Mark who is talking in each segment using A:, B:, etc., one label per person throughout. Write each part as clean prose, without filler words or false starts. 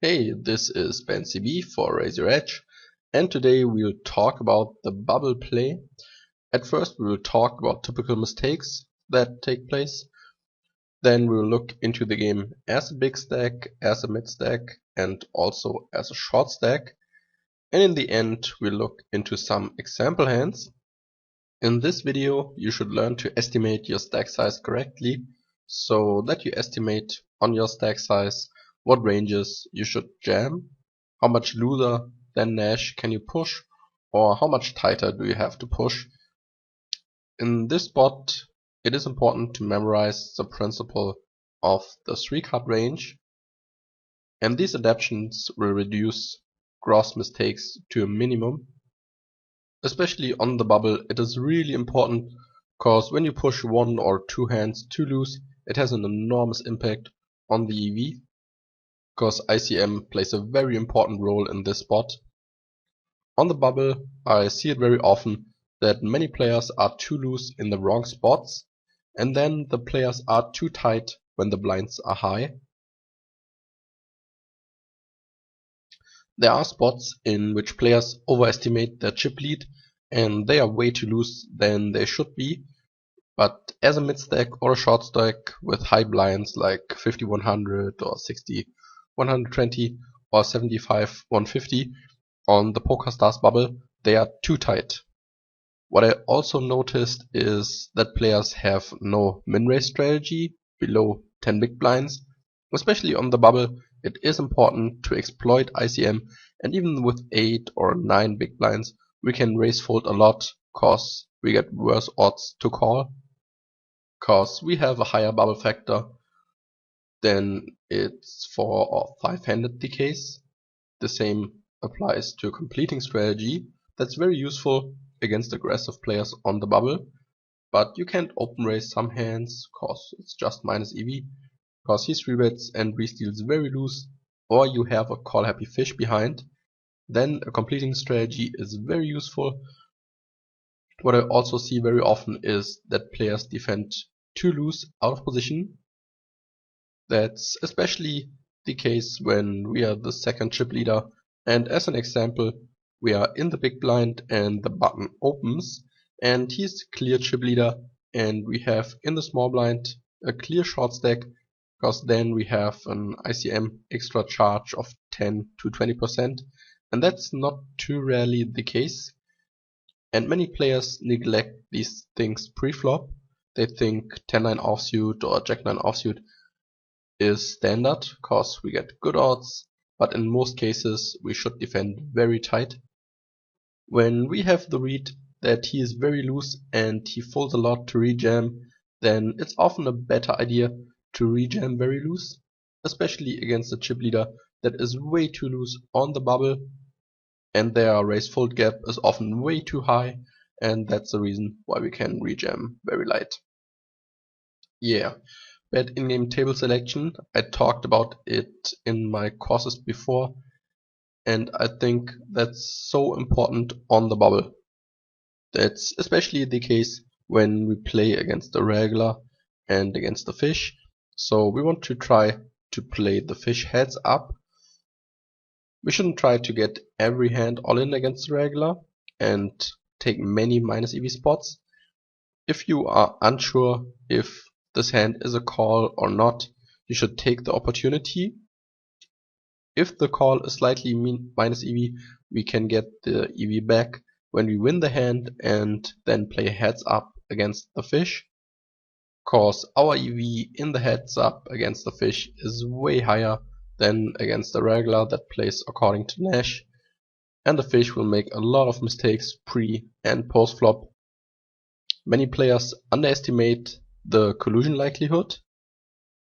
A: Hey, this is Ben CB for Raise Your Edge, and today we'll talk about the bubble play. At first we will talk about typical mistakes that take place, then we'll look into the game as a big stack, as a mid stack, and also as a short stack, and in the end we'll look into some example hands. In this video you should learn to estimate your stack size correctly, so that you estimate on your stack size what ranges you should jam, how much looser than Nash can you push, or how much tighter do you have to push. In this spot it is important to memorize the principle of the 3-card range, and these adaptations will reduce gross mistakes to a minimum. Especially on the bubble it is really important, cause when you push one or two hands too loose it has an enormous impact on the EV. Because ICM plays a very important role in this spot. On the bubble, I see it very often that many players are too loose in the wrong spots, and then the players are too tight when the blinds are high. There are spots in which players overestimate their chip lead, and they are way too loose than they should be. But as a mid stack or a short stack with high blinds like 50-100 or 60-120 or 75-150 on the PokerStars bubble, they are too tight. What I also noticed is that players have no min-raise strategy below 10 big blinds. Especially on the bubble, it is important to exploit ICM, and even with 8 or 9 big blinds we can raise fold a lot, cause we get worse odds to call. Cause we have a higher bubble factor than its 4 or 5-handed decays. The same applies to a completing strategy that's very useful against aggressive players on the bubble, but you can't open raise some hands cause it's just minus EV, cause he 3-bets and re-steals very loose, or you have a call happy fish behind. Then a completing strategy is very useful. What I also see very often is that players defend too loose out of position. That's especially the case when we are the second chip leader, and as an example we are in the big blind and the button opens and he's clear chip leader, and we have in the small blind a clear short stack, because then we have an ICM extra charge of 10-20%, and that's not too rarely the case. And many players neglect these things pre-flop. They think 10-9 offsuit or Jack-9 offsuit is standard, cause we get good odds, but in most cases we should defend very tight. When we have the read that he is very loose and he folds a lot to rejam, then it's often a better idea to rejam very loose, especially against a chip leader that is way too loose on the bubble, and their raise fold gap is often way too high, and that's the reason why we can rejam very light. Yeah, bad in-game table selection, I talked about it in my courses before, and I think that's so important on the bubble. That's especially the case when we play against the regular and against the fish, so we want to try to play the fish heads up. We shouldn't try to get every hand all in against the regular and take many minus EV spots. If you are unsure if this hand is a call or not, you should take the opportunity. If the call is slightly minus EV, we can get the EV back when we win the hand and then play heads up against the fish, cause our EV in the heads up against the fish is way higher than against the regular that plays according to Nash, and the fish will make a lot of mistakes pre and post flop. Many players underestimate the collusion likelihood.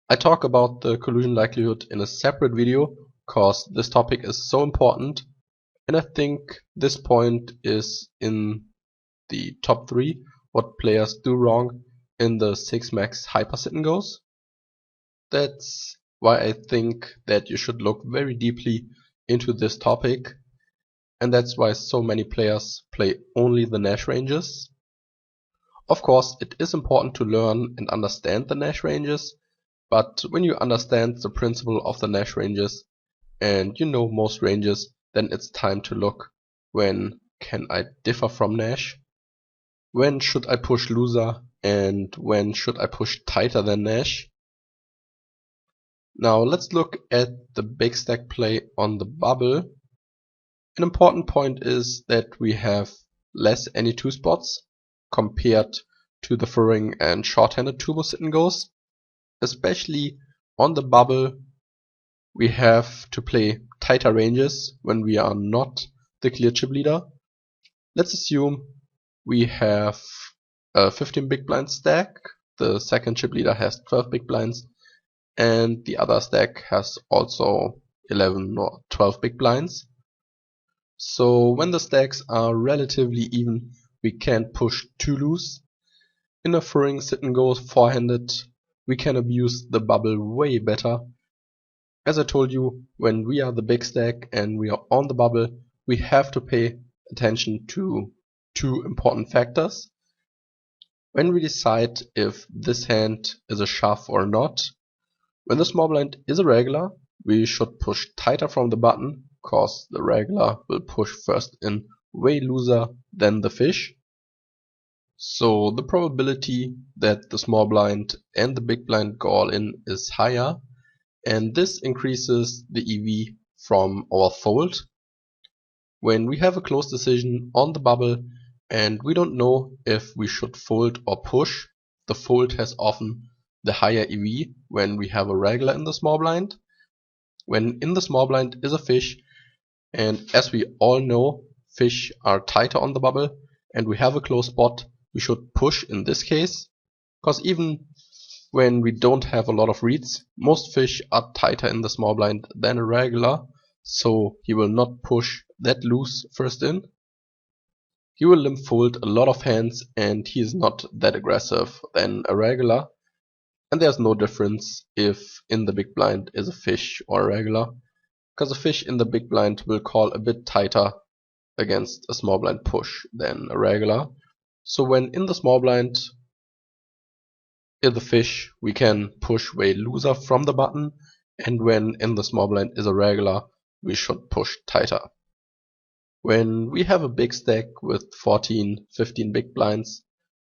A: I talk about the collusion likelihood in a separate video, cause this topic is so important, and I think this point is in the top 3 what players do wrong in the 6-max hyper sit-and goes. That's why I think that you should look very deeply into this topic, and that's why so many players play only the Nash ranges. Of course, it is important to learn and understand the Nash ranges, but when you understand the principle of the Nash ranges and you know most ranges, then it's time to look when can I differ from Nash, when should I push loser, and when should I push tighter than Nash. Now let's look at the big stack play on the bubble. An important point is that we have less any 2 spots compared to the furring and short-handed turbo sit and goes. Especially on the bubble, we have to play tighter ranges when we are not the clear chip leader. Let's assume we have a 15 big blind stack, the second chip leader has 12 big blinds, and the other stack has also 11 or 12 big blinds. So when the stacks are relatively even, we can't push too loose. In a furring sit and go four-handed, we can abuse the bubble way better. As I told you, when we are the big stack and we are on the bubble, we have to pay attention to 2 important factors. When we decide if this hand is a shove or not, when the small blind is a regular, we should push tighter from the button, cause the regular will push first in way looser than the fish. So the probability that the small blind and the big blind go all in is higher, and this increases the EV from our fold. When we have a close decision on the bubble and we don't know if we should fold or push, the fold has often the higher EV when we have a regular in the small blind. When in the small blind is a fish, and as we all know, fish are tighter on the bubble and we have a close spot, we should push in this case, because even when we don't have a lot of reads, most fish are tighter in the small blind than a regular, so he will not push that loose first in. He will limp fold a lot of hands and he is not that aggressive than a regular. And there's no difference if in the big blind is a fish or a regular, because a fish in the big blind will call a bit tighter against a small blind push than a regular. So when in the small blind is a fish, we can push way looser from the button, and when in the small blind is a regular, we should push tighter. When we have a big stack with 14, 15 big blinds,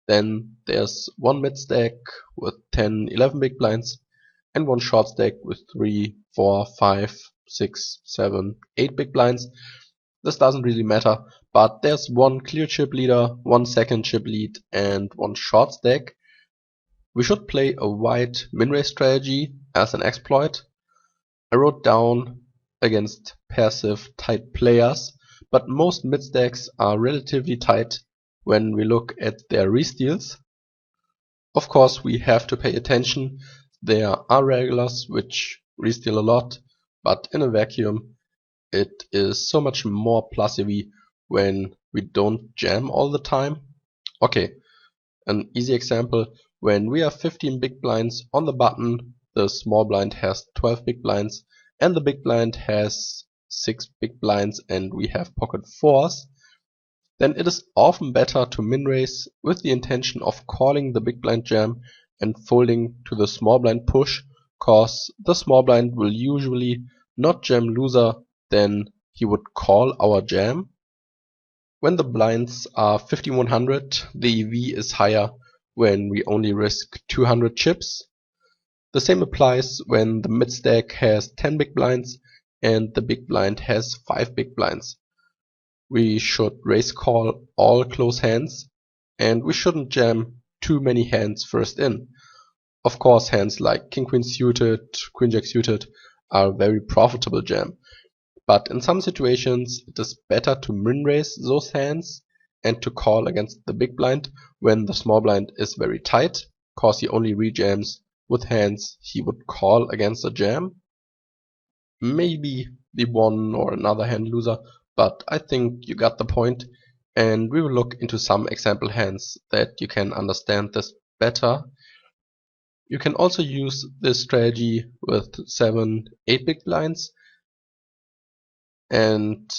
A: then there's one mid stack with 10, 11 big blinds, and one short stack with 3, 4, 5, 6, 7, 8 big blinds. This doesn't really matter, but there's one clear chip leader, one second chip lead, and one short stack. We should play a wide min-raise strategy as an exploit. I wrote down against passive tight players, but most mid stacks are relatively tight when we look at their resteals. Of course, we have to pay attention. There are regulars which resteal a lot, but in a vacuum it is so much more plus EV when we don't jam all the time. Okay, an easy example, when we have 15 big blinds on the button, the small blind has 12 big blinds, and the big blind has 6 big blinds, and we have pocket 4s, then it is often better to min-raise with the intention of calling the big blind jam and folding to the small blind push, cause the small blind will usually not jam looser than he would call our jam. When the blinds are 5100, the EV is higher when we only risk 200 chips. The same applies when the mid stack has 10 big blinds and the big blind has 5 big blinds. We should raise call all close hands, and we shouldn't jam too many hands first in. Of course, hands like king queen suited, queen jack suited are very profitable jam, but in some situations it is better to min-raise those hands and to call against the big blind when the small blind is very tight, cause he only rejams with hands he would call against a jam. Maybe the one or another hand loser, but I think you got the point, and we will look into some example hands that you can understand this better. You can also use this strategy with 7, 8 big blinds, and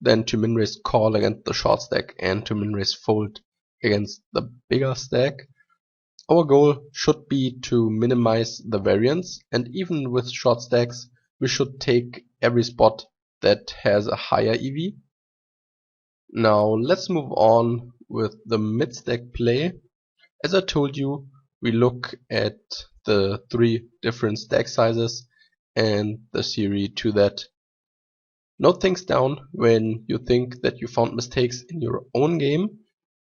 A: then to min-raise call against the short stack and to min-raise fold against the bigger stack. Our goal should be to minimize the variance, and even with short stacks we should take every spot that has a higher EV. Now let's move on with the mid-stack play. As I told you, we look at the 3 different stack sizes and the theory to that. Note things down when you think that you found mistakes in your own game.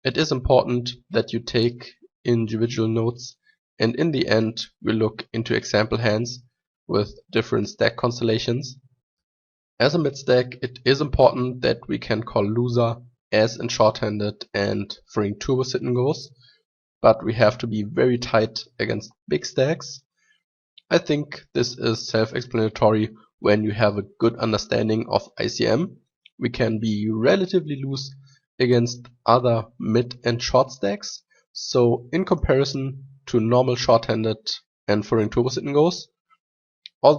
A: It is important that you take individual notes, and in the end we look into example hands with different stack constellations. As a mid-stack, it is important that we can call loser as in shorthanded and freeing turbo sit-and goes, but we have to be very tight against big stacks. I think this is self-explanatory. When you have a good understanding of ICM, we can be relatively loose against other mid and short stacks. So in comparison to normal shorthanded and foreign turbo sit and goes, all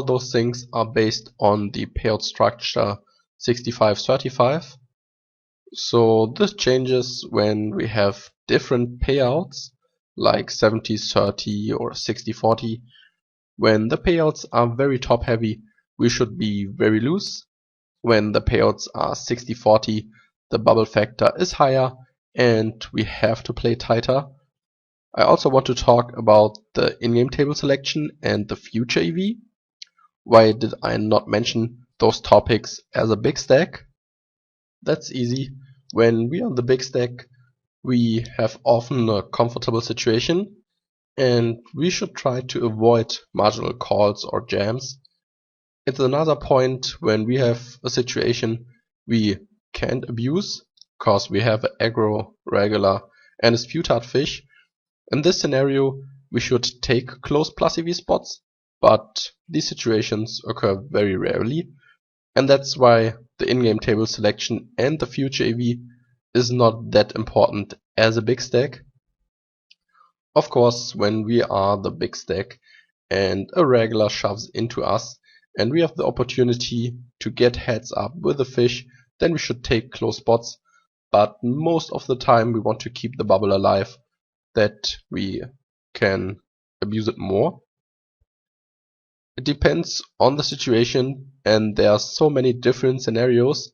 A: those things are based on the payout structure 65-35. So this changes when we have different payouts like 70-30 or 60-40. When the payouts are very top heavy, we should be very loose. When the payouts are 60-40, the bubble factor is higher and we have to play tighter. I also want to talk about the in-game table selection and the future EV. Why did I not mention those topics as a big stack? That's easy. When we are the big stack, we have often a comfortable situation, and we should try to avoid marginal calls or jams. It's another point when we have a situation we can't abuse, cause we have an aggro, regular, and a sputard fish. In this scenario, we should take close plus EV spots, but these situations occur very rarely, and that's why the in-game table selection and the future EV is not that important as a big stack. Of course, when we are the big stack and a regular shoves into us and we have the opportunity to get heads up with a fish, then we should take close spots, but most of the time we want to keep the bubble alive, that we can abuse it more. It depends on the situation, and there are so many different scenarios.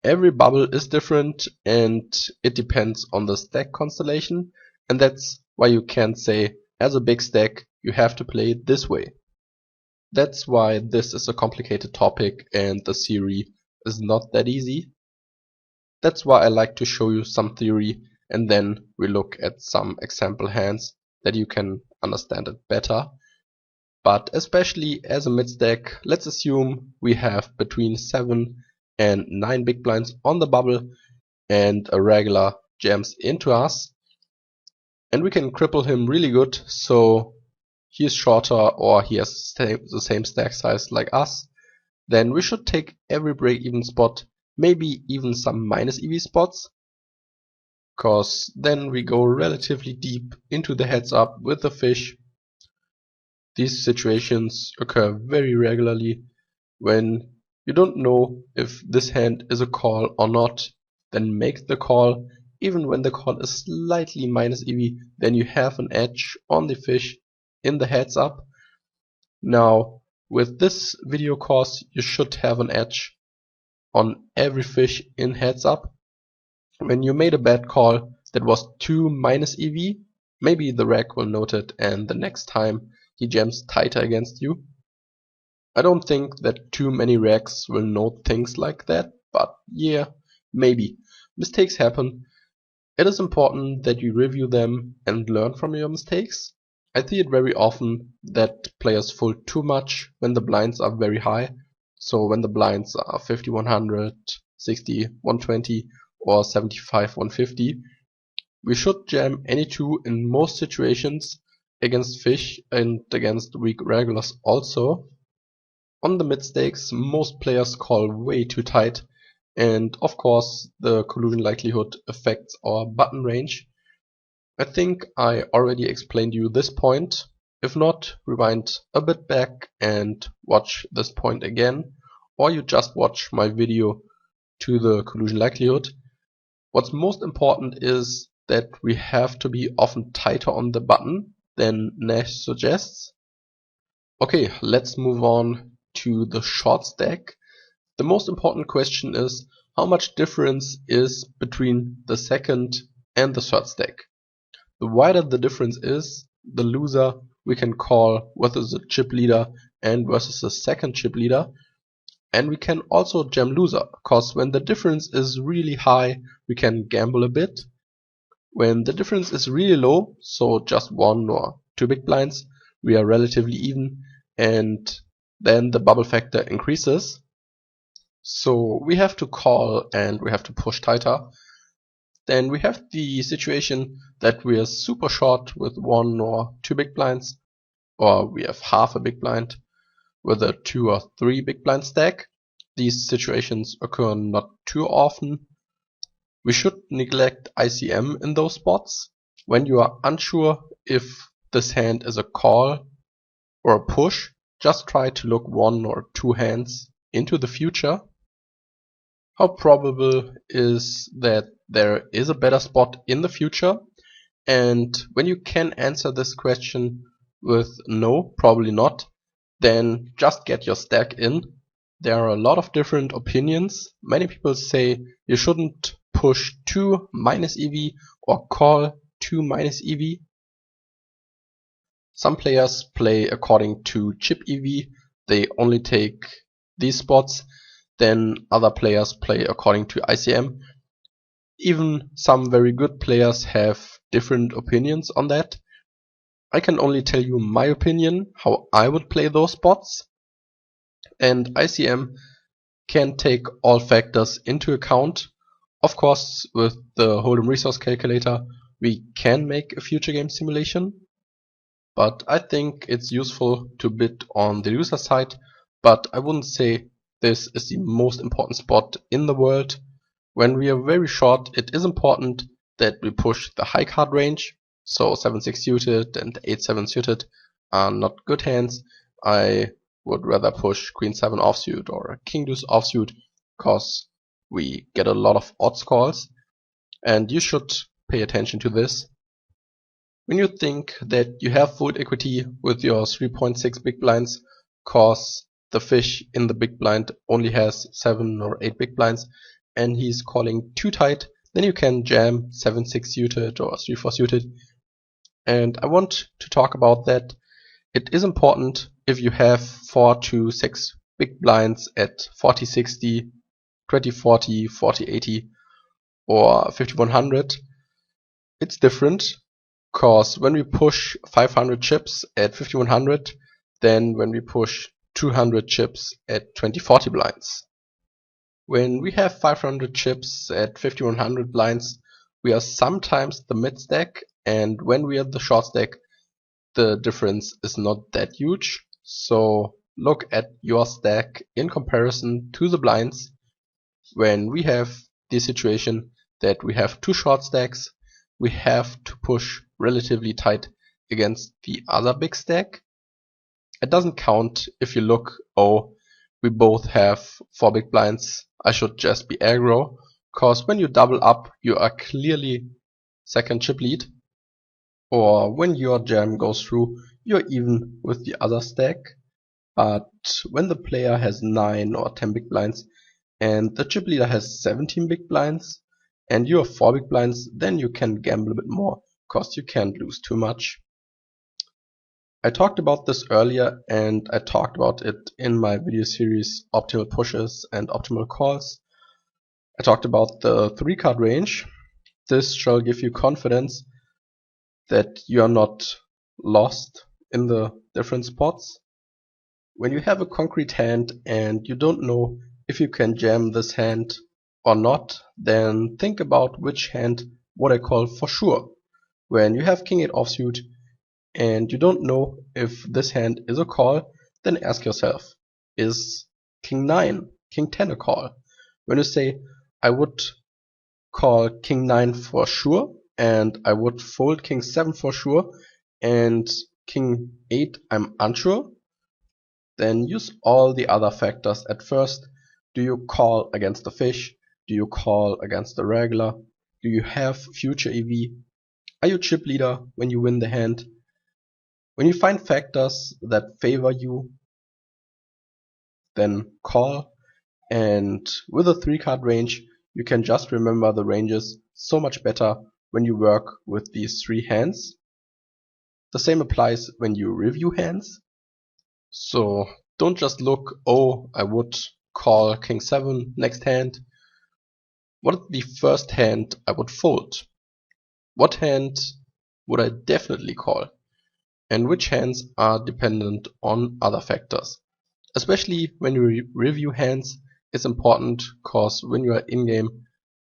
A: Every bubble is different and it depends on the stack constellation, and that's why you can't say as a big stack you have to play it this way. That's why this is a complicated topic and the theory is not that easy. That's why I like to show you some theory and then we look at some example hands that you can understand it better. But especially as a mid stack, let's assume we have between 7 and 9 big blinds on the bubble and a regular jams into us. And we can cripple him really good, so he is shorter or he has the same stack size like us. Then we should take every break-even spot, maybe even some minus EV spots, cause then we go relatively deep into the heads up with the fish. These situations occur very regularly. When you don't know if this hand is a call or not, then make the call. Even when the call is slightly minus EV, then you have an edge on the fish in the heads up. Now, with this video course, you should have an edge on every fish in heads up. When you made a bad call that was too minus EV, maybe the reg will note it and the next time he jams tighter against you. I don't think that too many regs will note things like that, but yeah, maybe. Mistakes happen. It is important that you review them and learn from your mistakes. I see it very often that players fold too much when the blinds are very high. So when the blinds are 50-100, 60-120 or 75-150, we should jam any two in most situations against fish and against weak regulars also. On the mid stakes, most players call way too tight, and of course the collusion likelihood affects our button range. I think I already explained you this point. If not, rewind a bit back and watch this point again, or you just watch my video to the collusion likelihood. What's most important is that we have to be often tighter on the button than Nash suggests. Okay, let's move on to the short stack. The most important question is how much difference is between the second and the third stack. The wider the difference is, the loser we can call versus the chip leader and versus the second chip leader. And we can also jam loser, cause when the difference is really high, we can gamble a bit. When the difference is really low, so just 1 or 2 big blinds, we are relatively even, and then the bubble factor increases. So we have to call and we have to push tighter. Then we have the situation that we are super short with 1 or 2 big blinds, or we have half a big blind with a 2 or 3 big blind stack. These situations occur not too often. We should neglect ICM in those spots. When you are unsure if this hand is a call or a push, just try to look 1 or 2 hands into the future. How probable is that there is a better spot in the future? And when you can answer this question with no, probably not, then just get your stack in. There are a lot of different opinions. Many people say you shouldn't push 2 minus EV or call 2 minus EV. Some players play according to chip EV. They only take these spots. Then other players play according to ICM. Even some very good players have different opinions on that. I can only tell you my opinion, how I would play those spots. And ICM can take all factors into account. Of course, with the Hold'em resource calculator, we can make a future game simulation. But I think it's useful to bid on the user side, but I wouldn't say this is the most important spot in the world. When we are very short, it is important that we push the high card range, so 7-6 suited and 8-7 suited are not good hands. I would rather push Queen 7 offsuit or King Deuce offsuit, cause we get a lot of odds calls, and you should pay attention to this. When you think that you have full equity with your 3.6 big blinds, cause the fish in the big blind only has 7 or 8 big blinds, and he's calling too tight, then you can jam 7-6 suited or 3-4 suited. And I want to talk about that. It is important if you have 4 to 6 big blinds at 40-60, 20-40, 40-80 or 5100. It's different, cause when we push 500 chips at 5100, then when we push 200 chips at 20-40 blinds. When we have 500 chips at 5100 blinds, we are sometimes the mid stack, and when we are the short stack, the difference is not that huge. So look at your stack in comparison to the blinds. When we have the situation that we have 2 short stacks, we have to push relatively tight against the other big stack. It doesn't count if you look, oh, we both have 4 big blinds, I should just be aggro, cause when you double up, you are clearly second chip lead. Or when your jam goes through, you're even with the other stack. But when the player has 9 or 10 big blinds, and the chip leader has 17 big blinds, and you have 4 big blinds, then you can gamble a bit more, cause you can't lose too much. I talked about this earlier, and I talked about it in my video series Optimal Pushes and Optimal Calls. I talked about the 3 card range. This shall give you confidence that you are not lost in the different spots. When you have a concrete hand and you don't know if you can jam this hand or not, then think about which hand would I call for sure. When you have King 8 offsuit and you don't know if this hand is a call, then ask yourself, is King 9, King 10 a call? When you say, I would call King 9 for sure, and I would fold King 7 for sure, and King 8 I'm unsure, then use all the other factors at first. Do you call against the fish? Do you call against the regular? Do you have future EV? Are you chip leader when you win the hand? When you find factors that favor you, then call, and with a 3-card range, you can just remember the ranges so much better when you work with these 3 hands. The same applies when you review hands. So don't just look, oh, I would call King 7 next hand. What is the first hand I would fold? What hand would I definitely call? And which hands are dependent on other factors? Especially when you review hands, it's important because when you are in-game,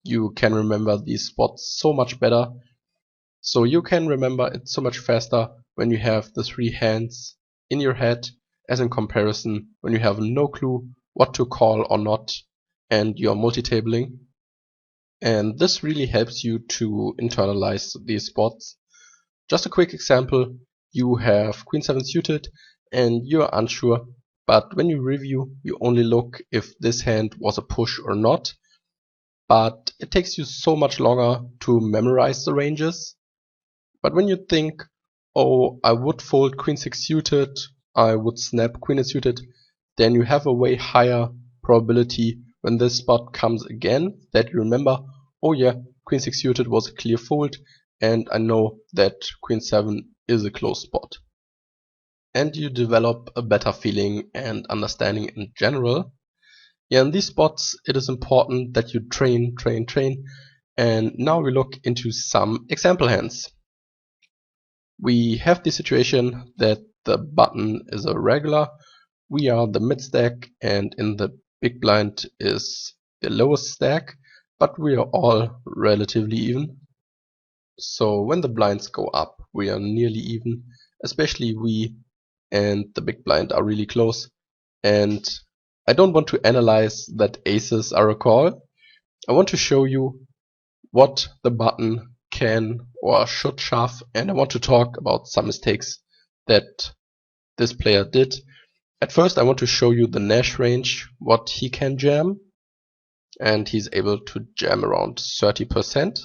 A: you can remember these spots so much better. So you can remember it so much faster when you have the 3 hands in your head, as in comparison when you have no clue what to call or not and you're multi-tabling. And this really helps you to internalize these spots. Just a quick example, you have Queen 7 suited and you're unsure, but when you review, you only look if this hand was a push or not. But it takes you so much longer to memorize the ranges. But when you think, oh, I would fold Queen 6 suited, I would snap Queen 8 suited, then you have a way higher probability when this spot comes again that you remember, oh yeah, Queen 6 suited was a clear fold, and I know that Queen 7 is a close spot. And you develop a better feeling and understanding in general. Yeah, in these spots it is important that you train. And now we look into some example hands. We have the situation that the button is a regular, we are the mid stack, and in the big blind is the lowest stack, but we are all relatively even. So when the blinds go up, we are nearly even, especially we and the big blind are really close. And I don't want to analyze that aces are a call. I want to show you what the button can or should shove, and I want to talk about some mistakes that this player did. At first I want to show you the Nash range, what he can jam, and he's able to jam around 30%.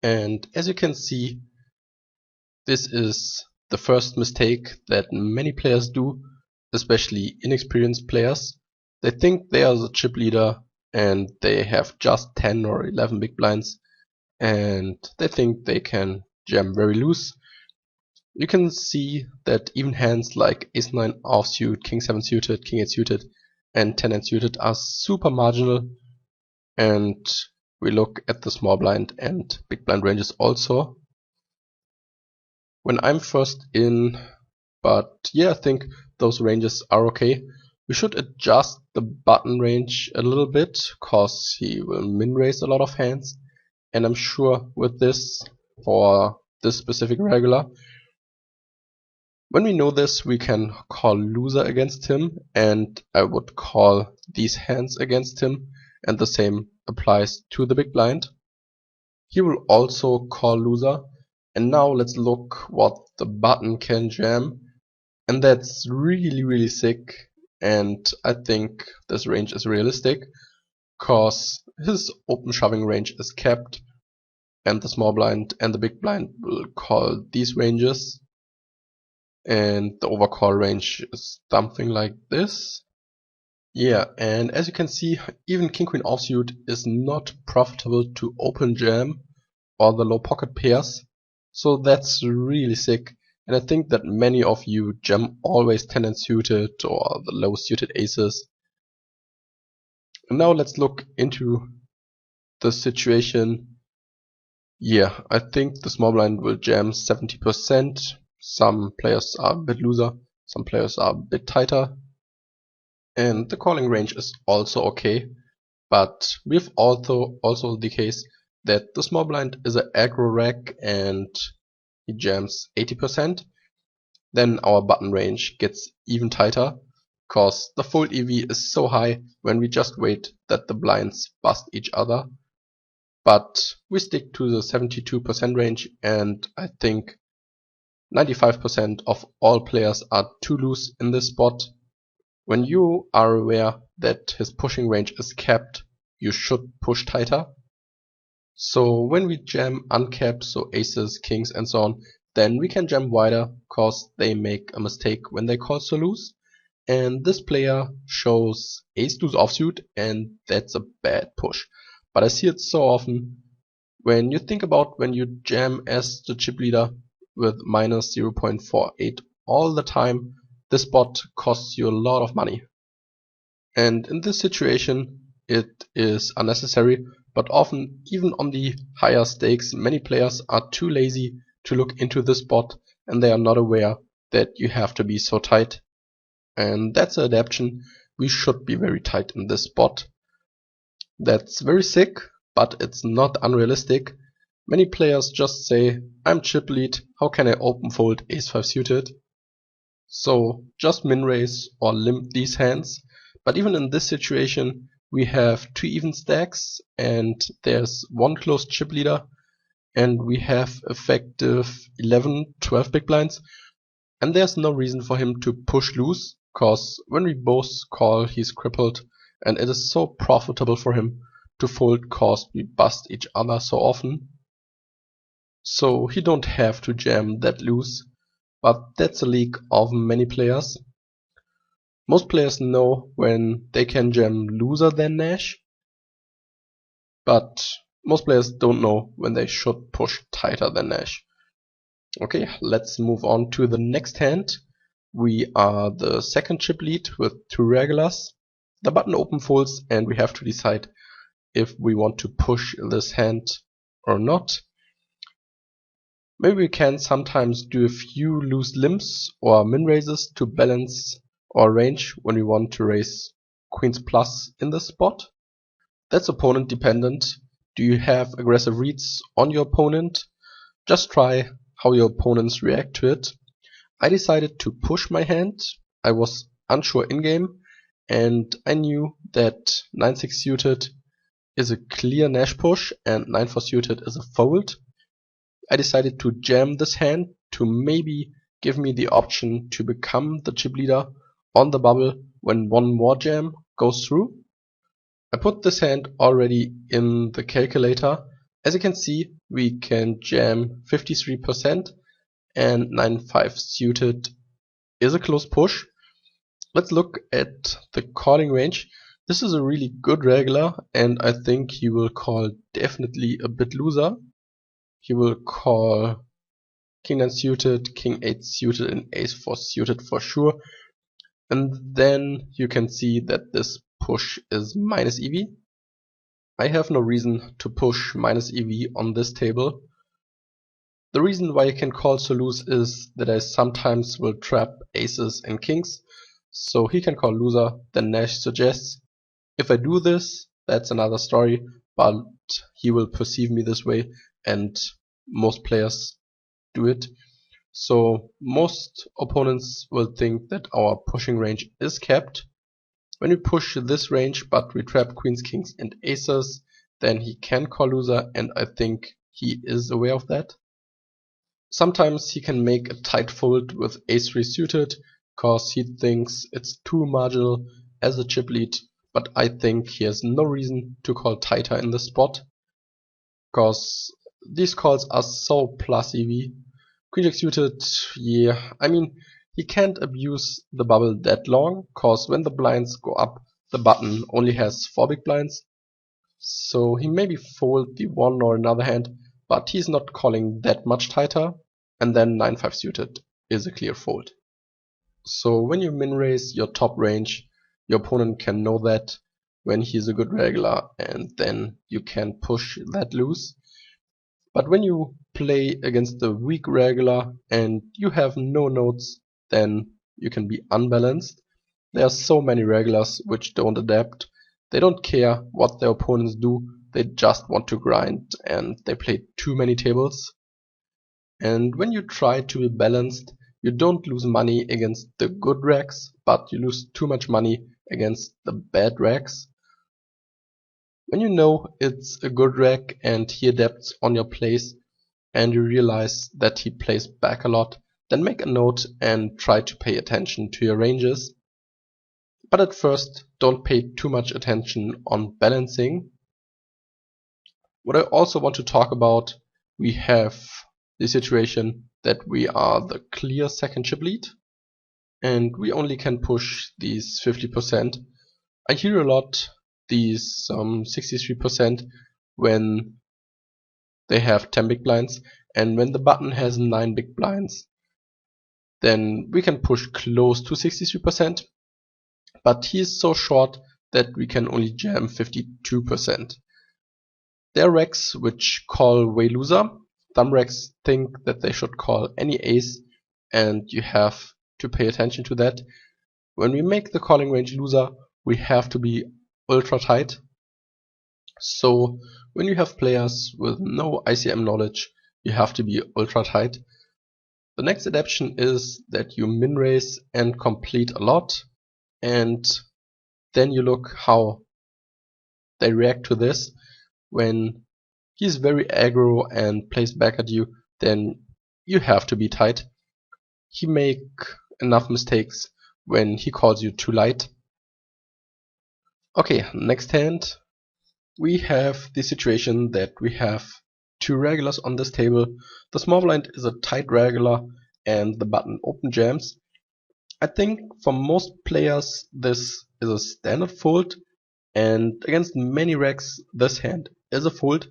A: And as you can see, this is the first mistake that many players do, especially inexperienced players. They think they are the chip leader and they have just 10 or 11 big blinds, and they think they can jam very loose. You can see that even hands like Ace 9 offsuit, King 7 suited, King 8 suited, and 10 8 suited are super marginal. And we look at the small blind and big blind ranges also. When I'm first in, but yeah, I think those ranges are okay. We should adjust the button range a little bit, cause he will min raise a lot of hands. And I'm sure with this, for this specific regular, when we know this, we can call loser against him, and I would call these hands against him, and the same applies to the big blind. He will also call loser, and now let's look what the button can jam, and that's really sick, and I think this range is realistic, cause his open shoving range is capped, and the small blind and the big blind will call these ranges. And the overcall range is something like this. Yeah, and as you can see, even King Queen offsuit is not profitable to open jam or the low pocket pairs. So that's really sick. And I think that many of you jam always 10 and suited or the low suited aces. And now let's look into the situation. Yeah, I think the small blind will jam 70%. Some players are a bit looser, some players are a bit tighter, and the calling range is also okay. But we've also the case that the small blind is an aggro rack and he jams 80%. Then our button range gets even tighter, cause the fold EV is so high when we just wait that the blinds bust each other. But we stick to the 72% range, and I think 95% of all players are too loose in this spot. When you are aware that his pushing range is capped, you should push tighter. So when we jam uncapped, so aces, kings and so on, then we can jam wider, cause they make a mistake when they call so loose. And this player shows ace deuce offsuit, and that's a bad push. But I see it so often. When you think about when you jam as the chip leader with minus 0.48 all the time, this spot costs you a lot of money. And in this situation, it is unnecessary, but often, even on the higher stakes, many players are too lazy to look into this spot, and they are not aware that you have to be so tight. And that's an adaptation. We should be very tight in this spot. That's very sick, but it's not unrealistic. Many players just say, I'm chip lead, how can I open fold ace-5 suited? So just min raise or limp these hands. But even in this situation, we have 2 even stacks and there's 1 closed chip leader, and we have effective 11, 12 big blinds, and there's no reason for him to push loose, cause when we both call he's crippled, and it is so profitable for him to fold cause we bust each other so often. So he don't have to jam that loose, but that's a leak of many players. Most players know when they can jam looser than Nash, but most players don't know when they should push tighter than Nash. Okay, let's move on to the next hand. We are the second chip lead with 2 regulars. The button open folds and we have to decide if we want to push this hand or not. Maybe we can sometimes do a few loose limps or min raises to balance our range when we want to raise queens plus in this spot. That's opponent dependent. Do you have aggressive reads on your opponent? Just try how your opponents react to it. I decided to push my hand. I was unsure in game, and I knew that 9-6 suited is a clear Nash push and 9-4 suited is a fold. I decided to jam this hand to maybe give me the option to become the chip leader on the bubble when one more jam goes through. I put this hand already in the calculator. As you can see, we can jam 53% and 9-5 suited is a close push. Let's look at the calling range. This is a really good regular, and I think he will call definitely a bit looser. He will call king 9 suited, king 8 suited, and ace 4 suited for sure. And then you can see that this push is minus EV. I have no reason to push minus EV on this table. The reason why I can call so loose is that I sometimes will trap aces and kings, so he can call looser than Nash suggests. If I do this, that's another story, but he will perceive me this way, and most players do it. So most opponents will think that our pushing range is kept. When we push this range but we trap queens, kings and aces, then he can call loser, and I think he is aware of that. Sometimes he can make a tight fold with ace-3 suited, cause he thinks it's too marginal as a chip lead, but I think he has no reason to call tighter in this spot, cause these calls are so plus EV. Queen jack suited, yeah, I mean, he can't abuse the bubble that long, cause when the blinds go up, the button only has 4 big blinds, so he maybe fold the one or another hand, but he's not calling that much tighter, and then 9-5 suited is a clear fold. So when you min raise your top range, your opponent can know that when he's a good regular, and then you can push that loose. But when you play against the weak regular and you have no notes, then you can be unbalanced. There are so many regulars which don't adapt. They don't care what their opponents do, they just want to grind, and they play too many tables. And when you try to be balanced, you don't lose money against the good racks, but you lose too much money against the bad racks. When you know it's a good rack and he adapts on your plays, and you realize that he plays back a lot, then make a note and try to pay attention to your ranges. But at first, don't pay too much attention on balancing. What I also want to talk about, we have the situation that we are the clear second chip lead and we only can push these 50%. I hear a lot these 63% when they have 10 big blinds, and when the button has 9 big blinds, then we can push close to 63%, but he is so short that we can only jam 52%. There are racks which call way loser. Thumb racks think that they should call any ace, and you have to pay attention to that. When we make the calling range loser, we have to be ultra tight. So when you have players with no ICM knowledge, you have to be ultra tight. The next adaptation is that you min raise and complete a lot, and then you look how they react to this. When he's very aggro and plays back at you, then you have to be tight. He make enough mistakes when he calls you too light. Okay, next hand we have the situation that we have two regulars on this table. The small blind is a tight regular and the button open jams. I think for most players this is a standard fold, and against many racks this hand is a fold,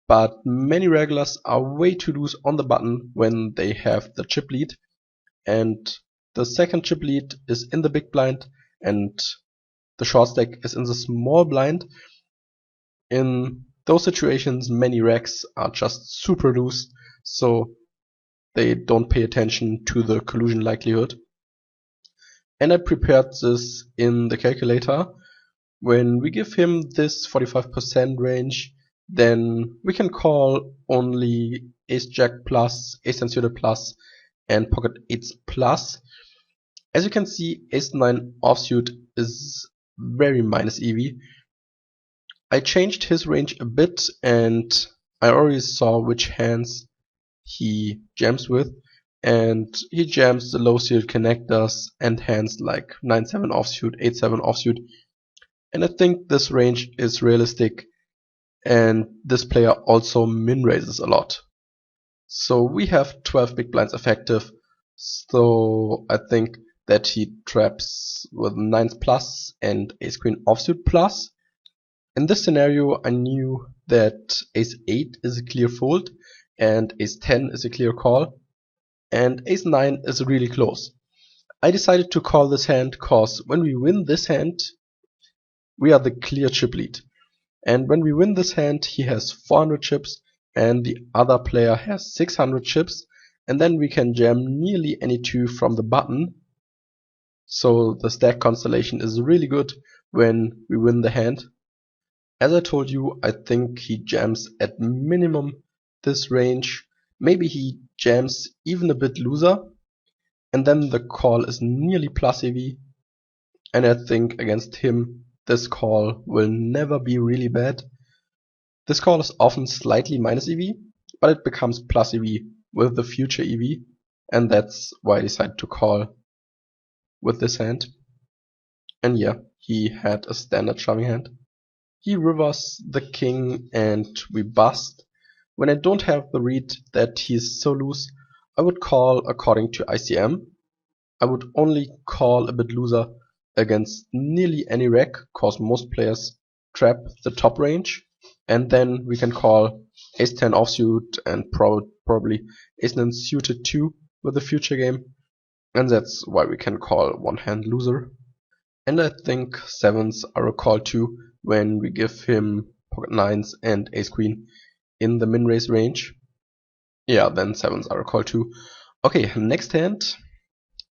A: but many regulars are way too loose on the button when they have the chip lead, and the second chip lead is in the big blind and the short stack is in the small blind. In those situations many racks are just super loose, so they don't pay attention to the collusion likelihood. And I prepared this in the calculator. When we give him this 45% range, then we can call only ace jack plus, ace 10 suited plus, and pocket eights plus. As you can see, ace 9 offsuit is very minus EV. I changed his range a bit and I already saw which hands he jams with, and he jams the low suited connectors and hands like 9-7 offsuit, 8-7 offsuit, and I think this range is realistic, and this player also min raises a lot. So we have 12 big blinds effective, so I think that he traps with 9s plus and ace queen offsuit plus. In this scenario I knew that ace 8 is a clear fold and ace 10 is a clear call, and ace 9 is really close. I decided to call this hand cause when we win this hand we are the clear chip lead, and when we win this hand he has 400 chips and the other player has 600 chips, and then we can jam nearly any two from the button. So the stack constellation is really good when we win the hand. As I told you, I think he jams at minimum this range. Maybe he jams even a bit looser, and then the call is nearly plus EV, and I think against him this call will never be really bad. This call is often slightly minus EV, but it becomes plus EV with the future EV, and that's why I decided to call with this hand. And yeah, he had a standard shoving hand. He rivers the king and we bust. When I don't have the read that he's so loose, I would call according to ICM. I would only call a bit looser against nearly any rack, cause most players trap the top range, and then we can call ace 10 offsuit and probably ace 9 suited too with the future game, and that's why we can call one hand loser. And I think 7s are a call too when we give him pocket 9s and ace queen in the min raise range. Yeah, then 7s are a call too. Okay, next hand.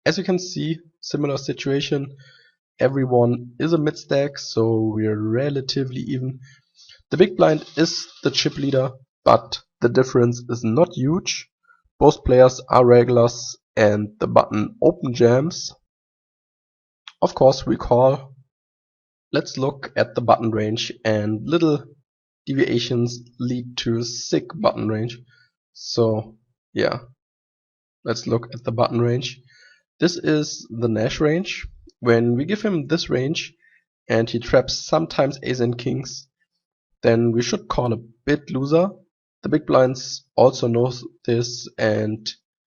A: As you can see, similar situation. Everyone is a mid stack, so we're relatively even. The big blind is the chip leader, but the difference is not huge. Both players are regulars and the button open jams. Of course we call. Let's look at the button range, and little deviations lead to a sick button range. So yeah, let's look at the button range. This is the Nash range. When we give him this range and he traps sometimes ace and kings, then we should call a bit looser. The big blinds also knows this, and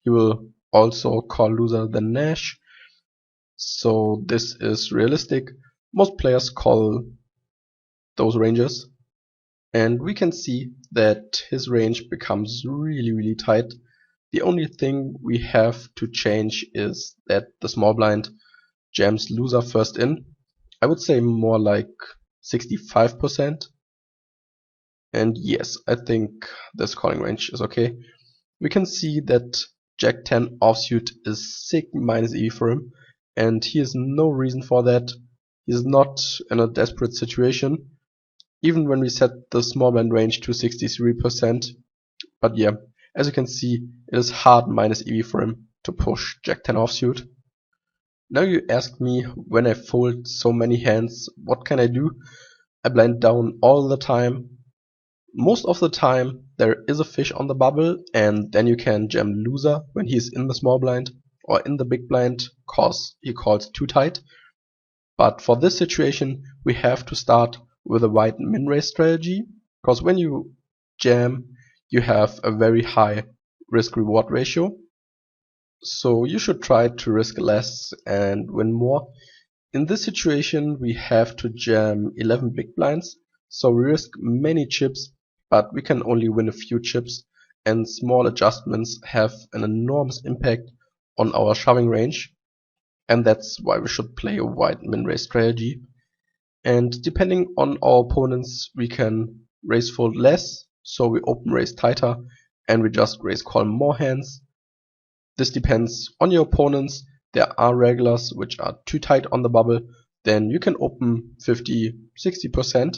A: he will also call loser than Nash. So this is realistic. Most players call those ranges, and we can see that his range becomes really tight. The only thing we have to change is that the small blind jams loser first in. I would say more like 65%. And yes, I think this calling range is okay. We can see that Jack 10 offsuit is sick minus EV for him, and he has no reason for that. He's not in a desperate situation, even when we set the small blind range to 63%. But yeah, as you can see, it is hard minus EV for him to push Jack 10 offsuit. Now you ask me, when I fold so many hands, what can I do? I blind down all the time. Most of the time there is a fish on the bubble, and then you can jam loser when he's in the small blind or in the big blind cause he calls too tight. But for this situation we have to start with a wide min raise strategy, because when you jam you have a very high risk reward ratio. So you should try to risk less and win more. In this situation we have to jam 11 big blinds, so we risk many chips, but we can only win a few chips, and small adjustments have an enormous impact on our shoving range, and that's why we should play a wide min raise strategy. And depending on our opponents we can raise fold less, so we open raise tighter and we just raise call more hands. This depends on your opponents. There are regulars which are too tight on the bubble, then you can open 50-60%.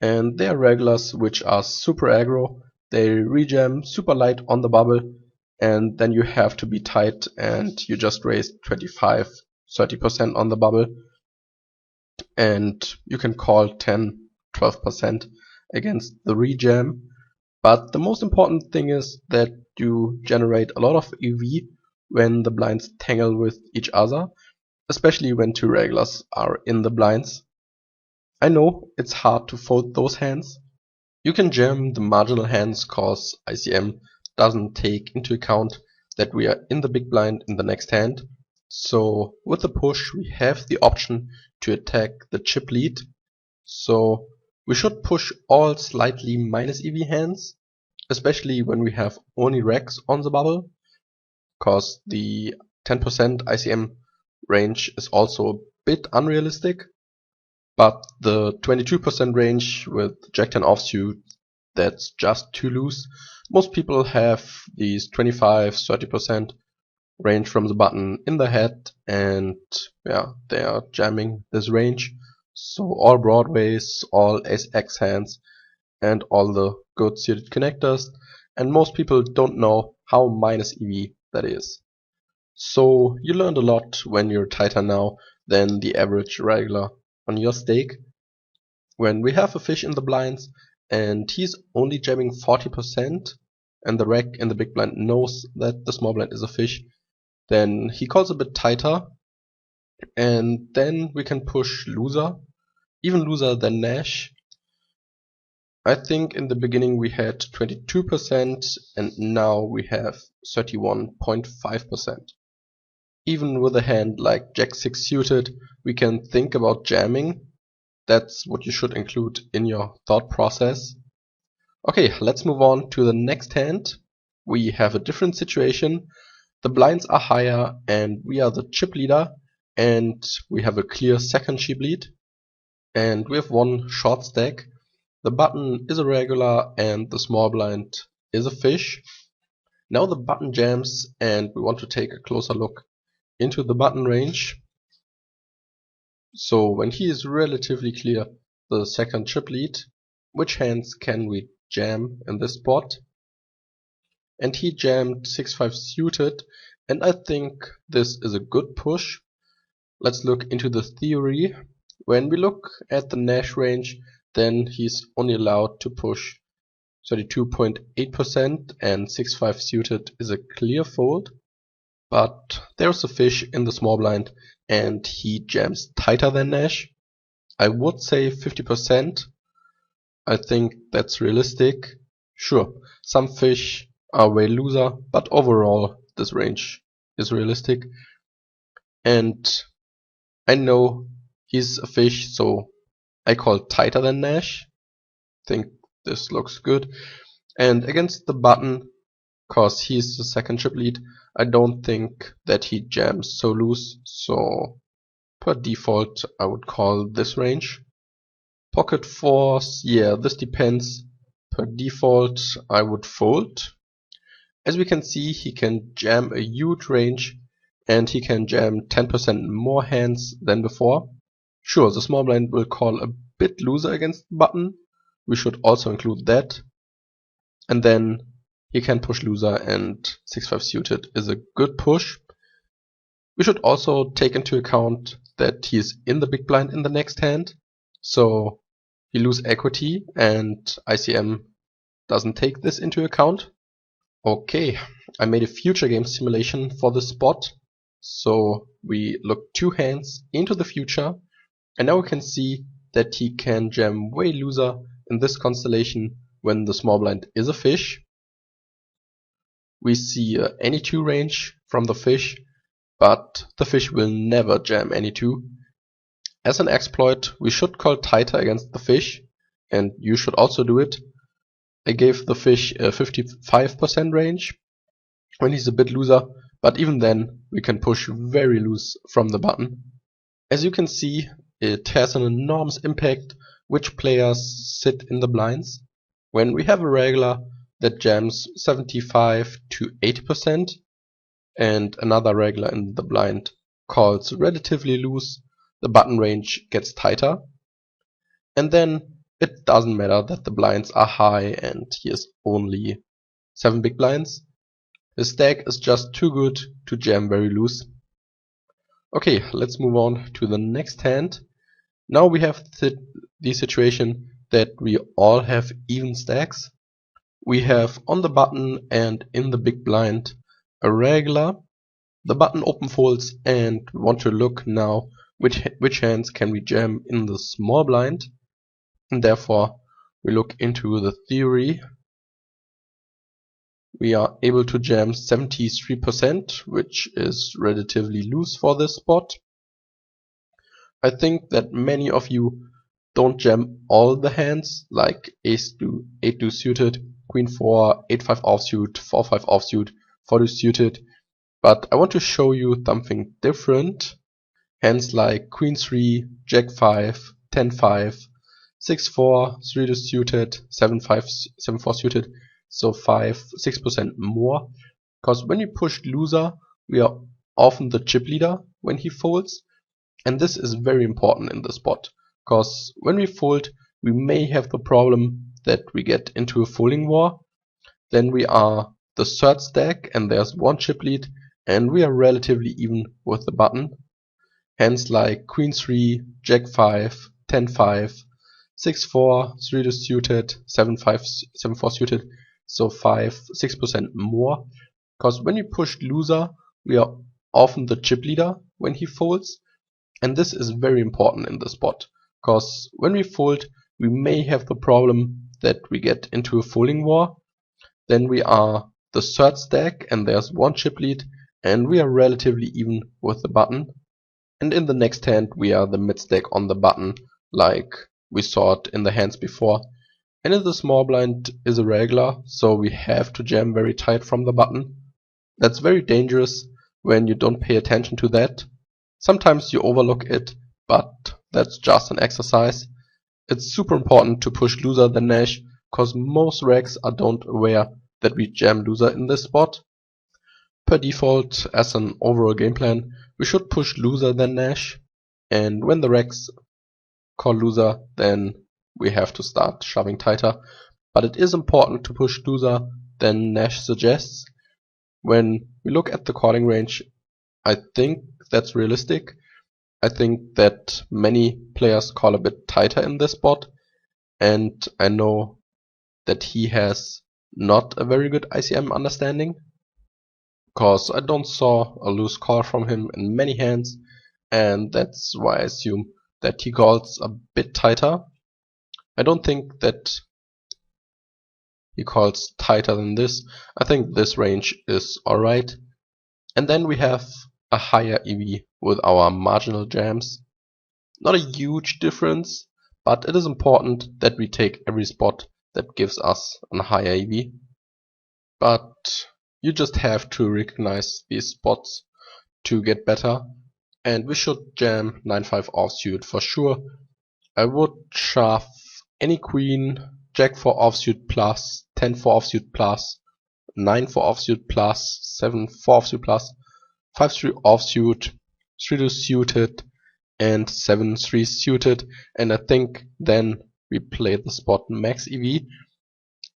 A: And there are regulars which are super aggro, they rejam super light on the bubble, and then you have to be tight and you just raise 25-30% on the bubble, and you can call 10-12% against the rejam. But the most important thing is that you generate a lot of EV when the blinds tangle with each other, especially when two regulars are in the blinds. I know it's hard to fold those hands. You can jam the marginal hands cause ICM doesn't take into account that we are in the big blind in the next hand. So with the push we have the option to attack the chip lead. So we should push all slightly minus EV hands, especially when we have only racks on the bubble, cause the 10% ICM range is also a bit unrealistic. But the 22% range with Jack 10 offsuit, that's just too loose. Most people have these 25-30% range from the button in their head, and yeah, they are jamming this range. So all broadways, all ace-x hands, and all the good suited connectors, and most people don't know how minus EV that is. So you learned a lot when you're tighter now than the average regular on your stake. When we have a fish in the blinds and he's only jamming 40% and the rack in the big blind knows that the small blind is a fish, then he calls a bit tighter, and then we can push loser, even loser than Nash. I think in the beginning we had 22% and now we have 31.5%. Even with a hand like Jack 6 suited, we can think about jamming. That's what you should include in your thought process. Okay, let's move on to the next hand. We have a different situation. The blinds are higher and we are the chip leader, and we have a clear second chip lead, and we have one short stack. The button is a regular and the small blind is a fish. Now the button jams and we want to take a closer look into the button range. So when he is relatively clear the second chip lead, which hands can we jam in this spot? And he jammed 6-5 suited, and I think this is a good push. Let's look into the theory. When we look at the Nash range, then he's only allowed to push 32.8%, and 6-5 suited is a clear fold. But there's a fish in the small blind and he jams tighter than Nash. I would say 50%. I think that's realistic. Sure, some fish are way looser, but overall this range is realistic. And I know he's a fish, so I call tighter than Nash. Think this looks good. And against the button, cause he's the second chip lead, I don't think that he jams so loose, so per default I would call this range. Pocket force, yeah, this depends. Per default I would fold. As we can see, he can jam a huge range, and he can jam 10% more hands than before. Sure, the small blind will call a bit looser against the button. We should also include that. And then he can push loser, and 6-5 suited is a good push. We should also take into account that he is in the big blind in the next hand, so he lose equity, and ICM doesn't take this into account. Okay, I made a future game simulation for this spot. So we look 2 hands into the future, and now we can see that he can jam way looser in this constellation when the small blind is a fish. We see any 2 range from the fish, but the fish will never jam any 2. As an exploit, we should call tighter against the fish, and you should also do it. I gave the fish a 55% range when he's a bit looser, but even then we can push very loose from the button. As you can see, it has an enormous impact which players sit in the blinds. When we have a regular that jams 75 to 80% and another regular in the blind calls relatively loose, the button range gets tighter. And then it doesn't matter that the blinds are high and he has only 7 big blinds. His stack is just too good to jam very loose. Okay, let's move on to the next hand. Now we have the situation that we all have even stacks. We have on the button and in the big blind a regular. The button open folds, and we want to look now which hands can we jam in the small blind. And therefore we look into the theory. We are able to jam 73%, which is relatively loose for this spot. I think that many of you don't jam all the hands, like ace to 8 suited, queen 4, 8-5 offsuit, 4-5 offsuit, 4 suited. But I want to show you something different. Hands like queen 3, jack 5, 10-5, 6-4, 3 suited, 7-5, 7-4 suited, so 6% more. Because when we push loser, we are often the chip leader when he folds, and this is very important in the spot. Because when we fold, we may have the problem that we get into a folding war. Then we are the third stack, and there's 1 chip lead, and we are relatively even with the button. Hands like queen 3, jack 5, 10-5, 6-4, 3 suited, 7-5, 7-4 suited, so 6% more. Because when we push loser, we are often the chip leader when he folds, and this is very important in the spot. Because when we fold, we may have the problem that we get into a folding war. Then we are the third stack, and there's 1 chip lead, and we are relatively even with the button. And in the next hand we are the mid stack on the button, like we saw it in the hands before. And in the small blind is a regular, so we have to jam very tight from the button. That's very dangerous when you don't pay attention to that. Sometimes you overlook it, but that's just an exercise. It's super important to push looser than Nash, cause most regs are don't aware that we jam loser in this spot. Per default, as an overall game plan, we should push looser than Nash, and when the regs call loser, then we have to start shoving tighter. But it is important to push looser than Nash suggests. When we look at the calling range, I think that's realistic. I think that many players call a bit tighter in this spot, and I know that he has not a very good ICM understanding, because I don't saw a loose call from him in many hands, and that's why I assume that he calls a bit tighter. I don't think that he calls tighter than this. I think this range is alright. And then we have a higher EV with our marginal jams. Not a huge difference, but it is important that we take every spot that gives us a higher EV. But you just have to recognize these spots to get better, and we should jam 9-5 offsuit for sure. I would shove any queen, jack 4 offsuit plus, 10-4 offsuit plus, 9-4 offsuit plus, 7-4 offsuit plus, 5-3 offsuit, 3-2 suited, and 7-3 suited, and I think then we play the spot max EV.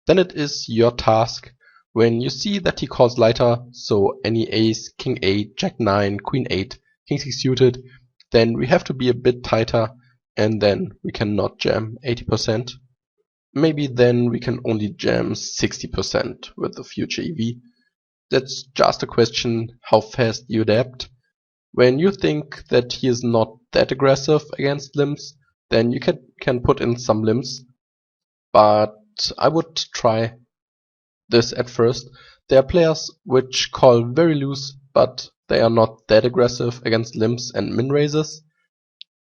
A: Then it is your task. When you see that he calls lighter, so any ace, king 8, jack 9, queen 8, king 6 suited, then we have to be a bit tighter, and then we cannot jam 80%. Maybe then we can only jam 60% with the future EV. That's just a question how fast you adapt. When you think that he is not that aggressive against limbs, then you can put in some limbs, but I would try this at first. There are players which call very loose, but they are not that aggressive against limps and min raises.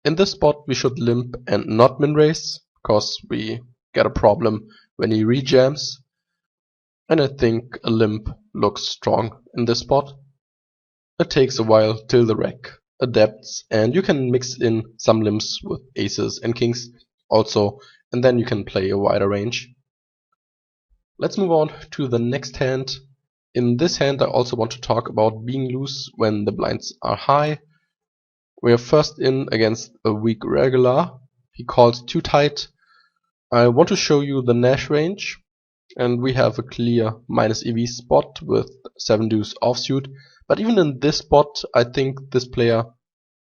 A: In this spot we should limp and not min raise, because we get a problem when he rejams, and I think a limp looks strong in this spot. It takes a while till the rack adapts, and you can mix in some limps with aces and kings also, and then you can play a wider range. Let's move on to the next hand. In this hand I also want to talk about being loose when the blinds are high. We are first in against a weak regular. He calls too tight. I want to show you the Nash range, and we have a clear minus EV spot with 7 deuce offsuit. But even in this spot, I think this player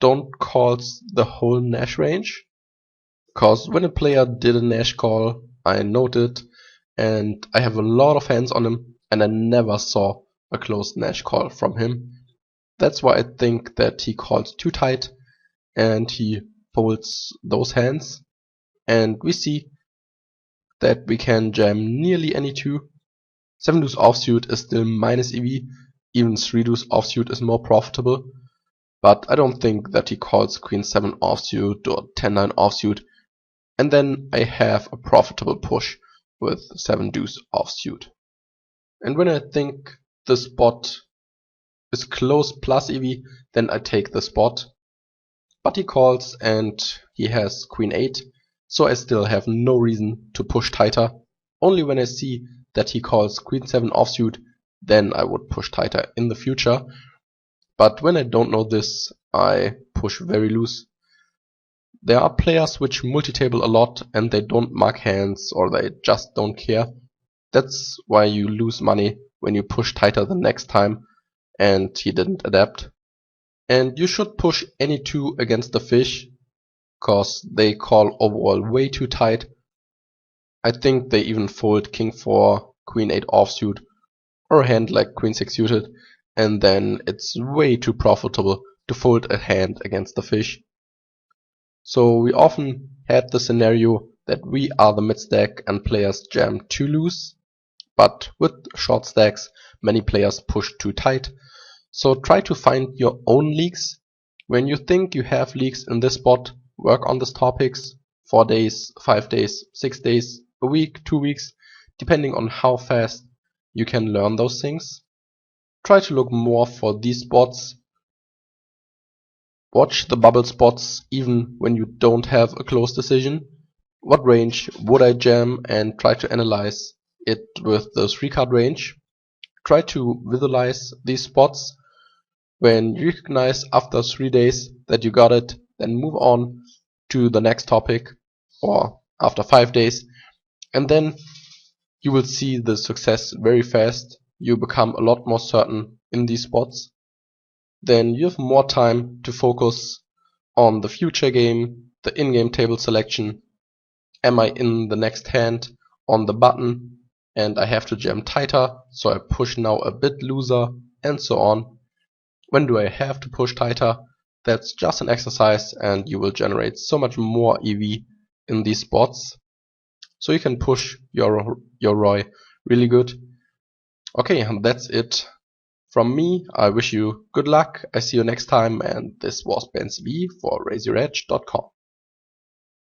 A: don't calls the whole Nash range. Because when a player did a Nash call, I noted, and I have a lot of hands on him, and I never saw a closed Nash call from him. That's why I think that he calls too tight, and he folds those hands. And we see that we can jam nearly any two. 7 deuce offsuit is still minus EV, even 3 deuce offsuit is more profitable. But I don't think that he calls queen 7 offsuit or 10-9 offsuit. And then I have a profitable push with 7 deuce offsuit. And when I think the spot is close plus EV, then I take the spot. But he calls and he has queen 8, so I still have no reason to push tighter. Only when I see that he calls queen 7 offsuit, then I would push tighter in the future. But when I don't know this, I push very loose. There are players which multi-table a lot and they don't mark hands or they just don't care. That's why you lose money when you push tighter the next time, and he didn't adapt. And you should push any two against the fish, cause they call overall way too tight. I think they even fold king 4, queen 8 offsuit, or a hand like queen 6 suited, and then it's way too profitable to fold a hand against the fish. So we often had the scenario that we are the mid stack and players jam too loose, but with short stacks many players push too tight. So try to find your own leaks. When you think you have leaks in this spot, work on these topics 4 days, 5 days, 6 days, a week, 2 weeks, depending on how fast you can learn those things. Try to look more for these spots. Watch the bubble spots even when you don't have a close decision. What range would I jam, and try to analyze it with the 3-card range. Try to visualize these spots. When you recognize after 3 days that you got it, then move on to the next topic, or after 5 days, and then you will see the success very fast. You become a lot more certain in these spots. Then you have more time to focus on the future game, the in-game table selection. Am I in the next hand on the button and I have to jam tighter, so I push now a bit looser, and so on. When do I have to push tighter? That's just an exercise, and you will generate so much more EV in these spots. So you can push your ROI really good. Okay, and that's it from me. I wish you good luck. I see you next time, and this was Ben CV for RaiseYourEdge.com.